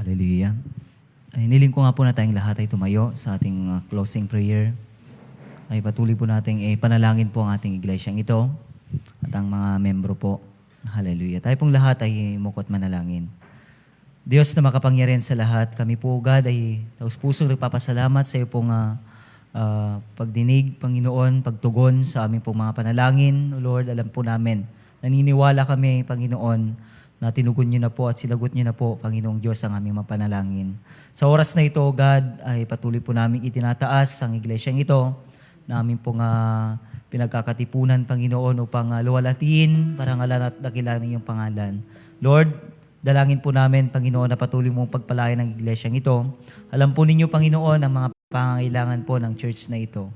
Hallelujah. Ay, niling ko nga po na tayong lahat ay tumayo sa ating closing prayer. Ay patuloy po nating panalangin po ang ating iglesyang ito at ang mga membro po. Hallelujah. Tayo pong lahat ay mukot manalangin. Diyos na makapangyarihan sa lahat, kami po, God, ay taus-pusong nagpapasalamat sa iyo pong pagdinig, Panginoon, pagtugon sa aming pong mga panalangin. O Lord, alam po namin, naniniwala kami, Panginoon, na tinugon niyo na po at sinagot niyo na po, Panginoong Diyos, ang aming mga panalangin. Sa oras na ito, God, ay patuloy po namin itinataas ang iglesyang ito, na aming pong pinagkakatipunan, Panginoon, upang luwalatiin, parangalan at dakilanin iyong pangalan. Lord, dalangin po namin, Panginoon, na patuloy mong pagpalain ang iglesyang ito. Alam po ninyo, Panginoon, ang mga pangangailangan po ng church na ito.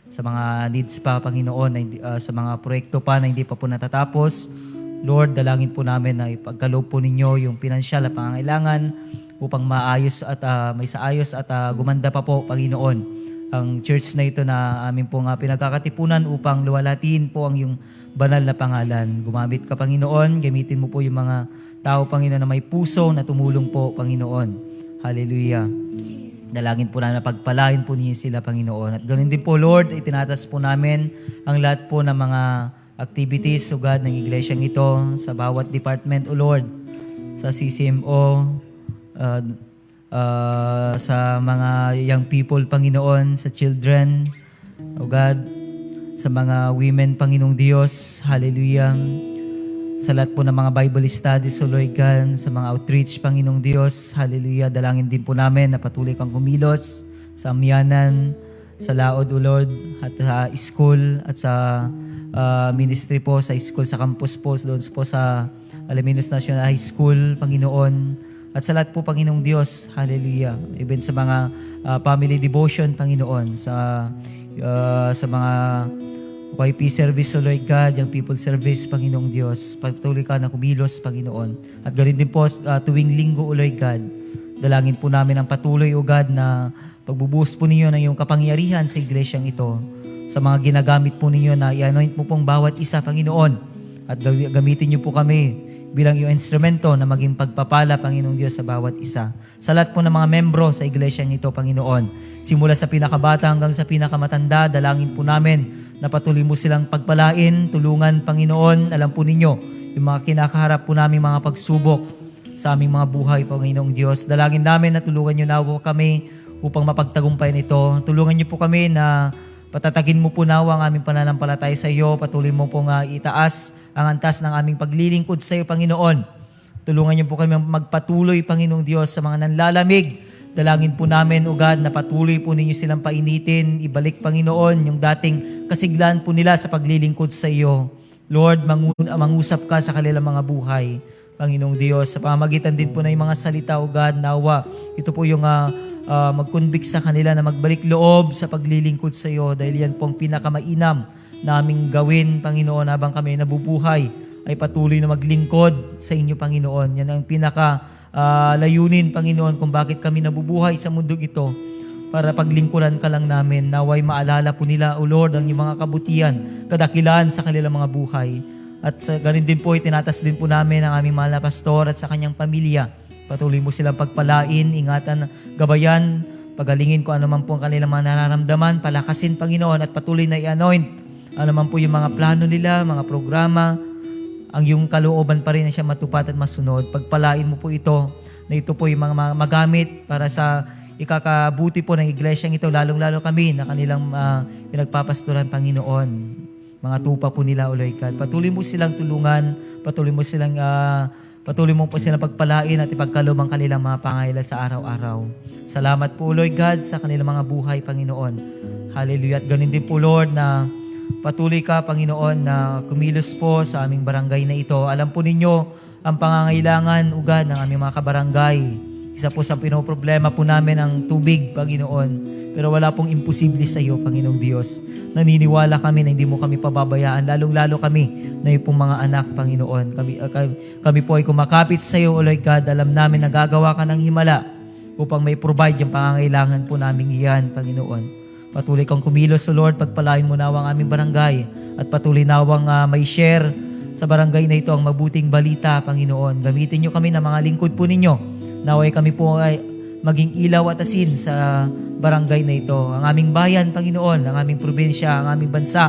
Sa mga needs pa, Panginoon, sa mga proyekto pa na hindi pa po natatapos, Lord, dalangin po namin na ipagkaloob po ninyo yung pinansyal na pangangailangan upang maayos at may saayos at gumanda pa po, Panginoon, ang church na ito na aming pong pinagkakatipunan upang luwalatiin po ang yung banal na pangalan. Gumamit ka, Panginoon, gamitin mo po yung mga tao, Panginoon, na may puso na tumulong po, Panginoon. Hallelujah. Dalangin po na pagpalain po ninyo sila, Panginoon. At ganoon din po, Lord, itinatas po namin ang lahat po ng mga activities, O God, ng iglesyang ito sa bawat department, O Lord, sa CCMO, sa mga young people, Panginoon, sa children, O God, sa mga women, Panginoong Diyos, hallelujah, sa lahat po ng mga Bible studies, O Lord God, sa mga outreach, Panginoong Diyos, hallelujah, dalangin din po namin na patuloy kang kumilos sa amyanan, sa laod, O Lord, at sa school, at sa ministry po, sa school, sa campus po, doon po sa Alaminos National High School, Panginoon, at sa lahat po, Panginoong Diyos, hallelujah, even sa mga family devotion, Panginoon, sa mga YP service, O Lord God, yung people service, Panginoong Diyos, patuloy ka na kumilos, Panginoon, at ganoon din po tuwing linggo, O Lord God, dalangin po namin ang patuloy, O God, na pagbubuhos po ninyo ng iyong kapangyarihan sa iglesyang ito, sa mga ginagamit po ninyo na i-anoint mo pong bawat isa, Panginoon, at gamitin niyo po kami bilang iyong instrumento na maging pagpapala, Panginoong Diyos, sa bawat isa. Sa lahat po ng mga membro sa iglesyang ito, Panginoon, simula sa pinakabata hanggang sa pinakamatanda, dalangin po namin na patuloy mo silang pagpalain, tulungan, Panginoon. Alam po ninyo, yung mga kinakaharap po namin mga pagsubok sa aming mga buhay, Panginoong Diyos. Dalangin namin na tulungan niyo na po kami upang mapagtagumpay nito. Tulungan niyo po kami na patatagin mo po nawa ang aming pananampalataya sa iyo. Patuloy mo pong itaas ang antas ng aming paglilingkod sa iyo, Panginoon. Tulungan niyo po kami magpatuloy, Panginoong Diyos, sa mga nanlalamig. Dalangin po namin, O God, na patuloy po ninyo silang painitin. Ibalik, Panginoon, yung dating kasiglahan po nila sa paglilingkod sa iyo. Lord, mangusap ka sa kanilang mga buhay, Panginoong Diyos. Sa pamamagitan din po na yung mga salita, O God, nawa, ito po yung mag-convict sa kanila na magbalik loob sa paglilingkod sa iyo, dahil yan po ang pinakamainam naming gawin, Panginoon, habang kami nabubuhay ay patuloy na maglingkod sa inyo, Panginoon. Yan ang layunin, Panginoon, kung bakit kami nabubuhay sa mundong ito, para paglingkuran ka lang namin. Naway maalala po nila, O Lord, ang iyong mga kabutihan, kadakilaan sa kanilang mga buhay. At ganun din po, itinatas din po namin ang aming mahal na pastor at sa kanyang pamilya. Patuloy mo silang pagpalain, ingatan, gabayan, pagalingin ko ano man po ang kanilang mga nararamdaman, palakasin, Panginoon, at patuloy na i-anoint ano man po yung mga plano nila, mga programa, ang yung kalooban pa rin na siya matupad at masunod. Pagpalain mo po ito, na ito po yung mga magamit para sa ikakabuti po ng iglesyang ito, lalong-lalo kami na kanilang pinagpapastoran, Panginoon. Mga tupa po nila, O Lord God. Patuloy mo silang tulungan, patuloy mo po silang pagpalain at ipagkaloob ang kanilang mga pangailangan sa araw-araw. Salamat po, Lord God, sa kanilang mga buhay, Panginoon. Hallelujah. At ganun din po, Lord, na patuloy ka, Panginoon, na kumilos po sa aming barangay na ito. Alam po ninyo ang pangangailangan, O God, ng aming mga kabarangay. Isa po sa pinoproblema po namin ang tubig, Panginoon. Pero wala pong imposible sa iyo, Panginoong Diyos. Naniniwala kami na hindi mo kami pababayaan, lalong-lalo kami na yung pong mga anak, Panginoon. Kami po ay kumakapit sa iyo, O Lord God. Alam namin na gagawa ka ng himala upang may provide yung pangangailangan po namin iyan, Panginoon. Patuloy kang kumilos, O Lord, pagpalain mo nawang aming barangay at patuloy nawang may share sa barangay na ito ang mabuting balita, Panginoon. Gamitin niyo kami na mga lingkod po ninyo. Naway kami po ay maging ilaw at asin sa barangay na ito. Ang aming bayan, Panginoon, ang aming probinsya, ang aming bansa,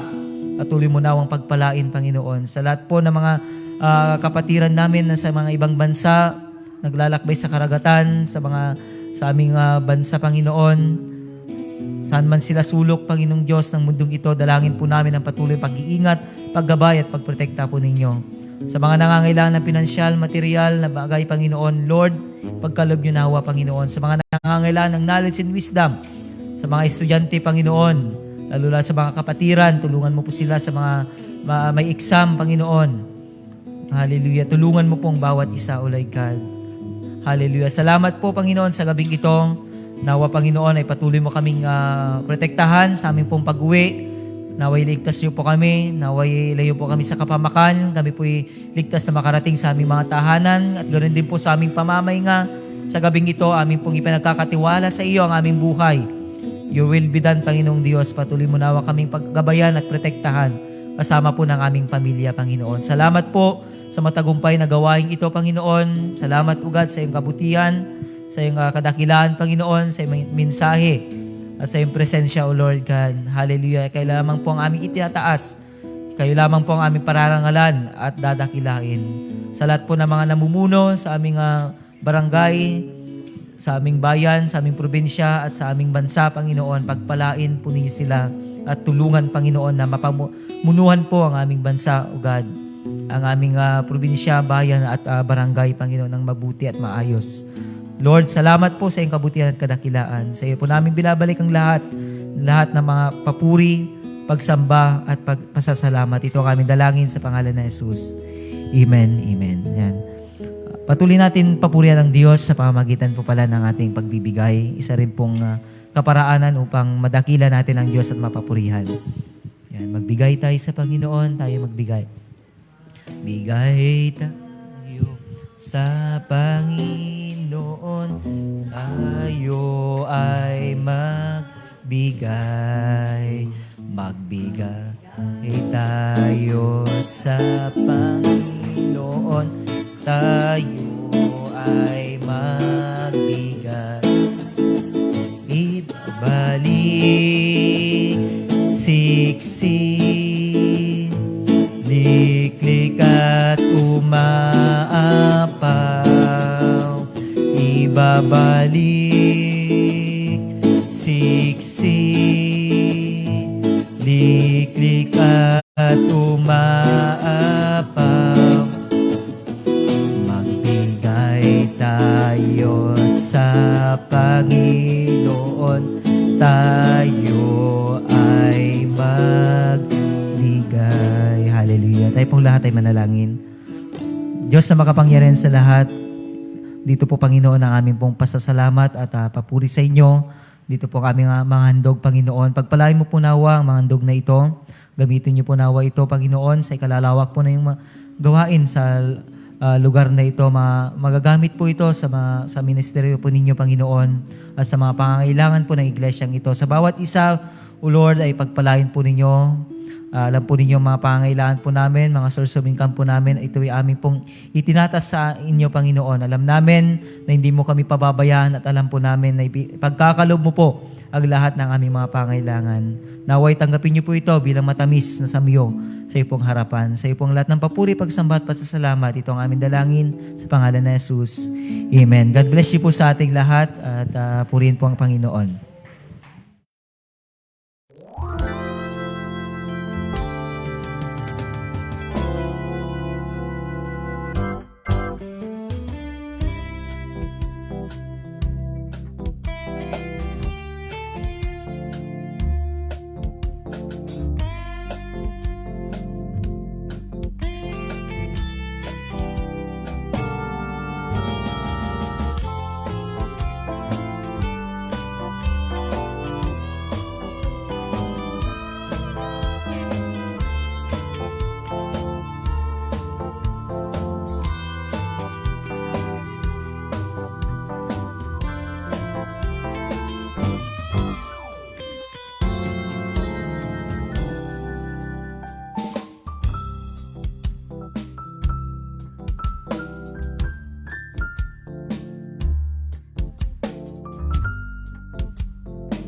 patuloy mo nawang pagpalain, Panginoon. Sa lahat po ng mga kapatiran namin na sa mga ibang bansa, naglalakbay sa karagatan, sa aming bansa, Panginoon. Saan man sila sulok, Panginoong Diyos ng mundong ito, dalangin po namin ang patuloy pag-iingat, paggabay at pagprotekta po ninyo. Sa mga nangangailangan ng pinansyal, material na bagay, Panginoon, Lord, pagkalob nyo nawa, Panginoon. Sa mga nangangailangan ng knowledge and wisdom, sa mga estudyante, Panginoon, lalo sa mga kapatiran, tulungan mo po sila sa mga may exam, Panginoon. Hallelujah. Tulungan mo pong bawat isa, O Lord God. Hallelujah. Salamat po, Panginoon, sa gabing ito. Nawa, Panginoon, ay patuloy mo kaming protektahan sa aming pong pag-uwi. Naway ligtas niyo po kami. Naway layo po kami sa kapamakan. Kami po ligtas na makarating sa aming mga tahanan. At ganoon din po sa aming pamamay nga. Sa gabing ito, aming pong ipinagkakatiwala sa iyo ang aming buhay. Your will be done, Panginoong Diyos. Patuloy mo nawa kaming paggabayan at protektahan. Kasama po ng aming pamilya, Panginoon. Salamat po sa matagumpay na gawain ito, Panginoon. Salamat, O God, sa iyong kabutihan, sa iyong kadakilaan, Panginoon, sa iyong mensahe, at sa iyong presensya, O Lord God. Hallelujah. Kayo lamang po ang aming itataas. Kayo lamang po ang aming pararangalan at dadakilain. Sa lahat po ng mga namumuno sa aming barangay, sa aming bayan, sa aming probinsya, at sa aming bansa, Panginoon, pagpalain po ninyo sila at tulungan, Panginoon, na mapamunuhan po ang aming bansa, O God, ang aming probinsya, bayan at barangay, Panginoon, ng mabuti at maayos. Lord, salamat po sa iyong kabutihan at kadakilaan. Sa iyo po namin binabalik ang lahat ng mga papuri, pagsamba at pagpasasalamat. Ito ang aming dalangin sa pangalan ng Jesus. Amen. Amen. Yan. Patuloy natin papurihan ng Diyos sa pamamagitan po pala ng ating pagbibigay. Isa rin pong kaparaanan upang madakila natin ang Diyos at mapapurihan. Yan. Magbigay tayo sa Panginoon, tayo magbigay. Bigay tayo sa Panginoon, tayo ay magbigay. Magbigay tayo sa Panginoon, tayo ay magbigay. Ibabalik, siksik, liklik at umaapaw. Ibabalik, siksik, liklik at umaapaw. Magbigay tayo sa Panginoon, tayo ay magbigay. Hallelujah. Tayo pong lahat ay manalangin. Diyos na makapangyarihan sa lahat, dito po, Panginoon, ang aming pong pasasalamat at papuri sa inyo. Dito po kami mga handog, Panginoon. Pagpalain mo po nawa ang mga handog na ito. Gamitin niyo po nawa ito, Panginoon, sa ikalalawak po na yung gawain sa lugar na ito. Magagamit po ito sa ministeryo po ninyo, Panginoon, at sa mga pangangailangan po ng iglesyang ito. Sa bawat isa, O Lord, ay pagpalain po ninyo. Alam po ninyo mga pangangailangan po namin, mga source of income po namin. Ito ay aming pong itinatas sa inyo, Panginoon. Alam namin na hindi mo kami pababayaan at alam po namin na pagkakalob mo po ang lahat ng aming mga pangangailangan. Naway tanggapin niyo po ito bilang matamis na samyo sa iyo pong harapan. Sa iyo pong lahat ng papuri, pagsamba at pasasalamat. Ito ang aming dalangin sa pangalan na Jesus. Amen. God bless you po sa ating lahat at purihin po ang Panginoon.